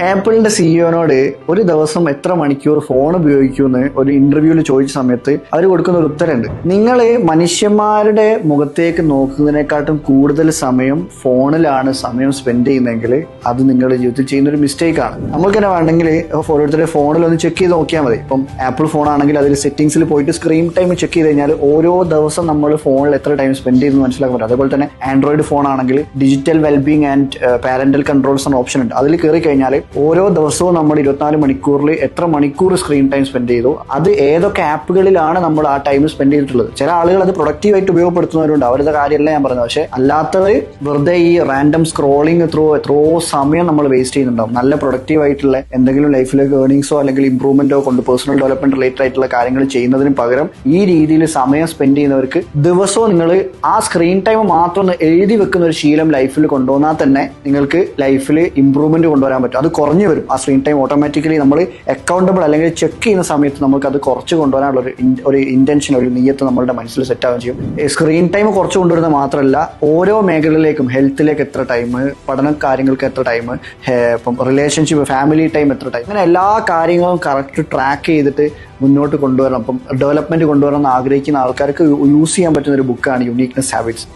ആപ്പിളിന്റെ സിഇഒനോട് ഒരു ദിവസം എത്ര മണിക്കൂർ ഫോൺ ഉപയോഗിക്കുമെന്ന് ഒരു ഇന്റർവ്യൂവിൽ ചോദിച്ച സമയത്ത് അവർ കൊടുക്കുന്ന ഒരു ഉത്തരമുണ്ട്. നിങ്ങൾ മനുഷ്യന്മാരുടെ മുഖത്തേക്ക് നോക്കുന്നതിനെക്കാട്ടും കൂടുതൽ സമയം ഫോണിലാണ് സമയം സ്പെൻഡ് ചെയ്യുന്നതെങ്കിൽ അത് നിങ്ങളുടെ ജീവിതത്തിൽ ചെയ്യുന്ന ഒരു മിസ്റ്റേക്ക് ആണ്. നമുക്ക് തന്നെ വേണമെങ്കിൽ ഓരോരുത്തരുടെ ഫോണിൽ ഒന്ന് ചെക്ക് ചെയ്ത് നോക്കിയാൽ മതി. ഇപ്പം ആപ്പിൾ ഫോൺ ആണെങ്കിൽ അതിൽ സെറ്റിംഗ്സിൽ പോയിട്ട് സ്ക്രീൻ ടൈം ചെക്ക് ചെയ്ത് കഴിഞ്ഞാൽ ഓരോ ദിവസം നമ്മൾ ഫോണിൽ എത്ര ടൈം സ്പെൻഡ് ചെയ്യുന്നു മനസ്സിലാക്കാൻ പറ്റും. അതേപോലെ തന്നെ ആൻഡ്രോയിഡ് ഫോൺ ആണെങ്കിൽ digital wellbeing and parental controls എന്ന ഓപ്ഷൻ ഉണ്ട്. അതിൽ കയറി കഴിഞ്ഞാൽ ഓരോ ദിവസവും നമ്മൾ 24 മണിക്കൂറിൽ എത്ര മണിക്കൂർ സ്ക്രീൻ ടൈം സ്പെൻഡ് ചെയ്തു, അത് ഏതൊക്കെ ആപ്പുകളിലാണ് നമ്മൾ ആ ടൈം സ്പെൻഡ് ചെയ്തിട്ടുള്ളത്. ചില ആളുകൾ അത് പ്രൊഡക്റ്റീവായിട്ട് ഉപയോഗപ്പെടുത്തുന്നവരുണ്ട്, അവരുടെ കാര്യമല്ല ഞാൻ പറഞ്ഞത്. പക്ഷെ അല്ലാത്തവർ വെറുതെ ഈ റാൻഡം സ്ക്രോളിംഗ് എത്രയോ സമയം നമ്മൾ വേസ്റ്റ് ചെയ്യുന്നുണ്ടാവും. നല്ല പ്രൊഡക്റ്റീവ് ആയിട്ടുള്ള എന്തെങ്കിലും ലൈഫിലേക്ക് ഏർണിങ്സോ അല്ലെങ്കിൽ ഇംപ്രൂവ്മെന്റോ കൊണ്ട് പേഴ്സണൽ ഡെവലപ്മെന്റ് റിലേറ്റഡ് ആയിട്ടുള്ള കാര്യങ്ങൾ ചെയ്യുന്നതിന് പകരം ഈ രീതിയിൽ സമയം സ്പെൻഡ് ചെയ്യുന്നവർക്ക് ദിവസവും നിങ്ങൾ ആ സ്ക്രീൻ ടൈം മാത്രം ഒന്ന് എഴുതി വെക്കുന്ന ഒരു ശീലം ലൈഫിൽ കൊണ്ടുവന്നാൽ തന്നെ നിങ്ങൾക്ക് ലൈഫിൽ ഇംപ്രൂവ്മെന്റ് കൊണ്ടുവരാൻ പറ്റും. അത് കുറഞ്ഞു വരും. ആ സ്ക്രീൻ ടൈം ഓട്ടോമാറ്റിക്കലി നമ്മൾ അക്കൗണ്ടബിൾ അല്ലെങ്കിൽ ചെക്ക് ചെയ്യുന്ന സമയത്ത് നമുക്ക് അത് കുറച്ച് കൊണ്ടുവരാനുള്ള ഒരു ഇന്റൻഷൻ, ഒരു നിയ്യത്ത് നമ്മളുടെ മനസ്സിൽ സെറ്റ് ആവുകയും ചെയ്യും. സ്ക്രീൻ ടൈം കുറച്ച് കൊണ്ടുവരുന്നത് മാത്രമല്ല, ഓരോ മേഖലയിലേക്കും ഹെൽത്തിലേക്ക് എത്ര ടൈം, പഠന കാര്യങ്ങൾക്ക് എത്ര ടൈം, ഇപ്പം റിലേഷൻഷിപ്പ്, ഫാമിലി ടൈം എത്ര ടൈം, അങ്ങനെ എല്ലാ കാര്യങ്ങളും കറക്റ്റ് ട്രാക്ക് ചെയ്തിട്ട് മുന്നോട്ട് കൊണ്ടുവരണം. അപ്പം ഡെവലപ്മെന്റ് കൊണ്ടുവരണം എന്ന് ആഗ്രഹിക്കുന്ന ആൾക്കാർക്ക് യൂസ് ചെയ്യാൻ പറ്റുന്ന ഒരു ബുക്കാണ് യുണീക്നെസ് ഹാബിറ്റ്സ്.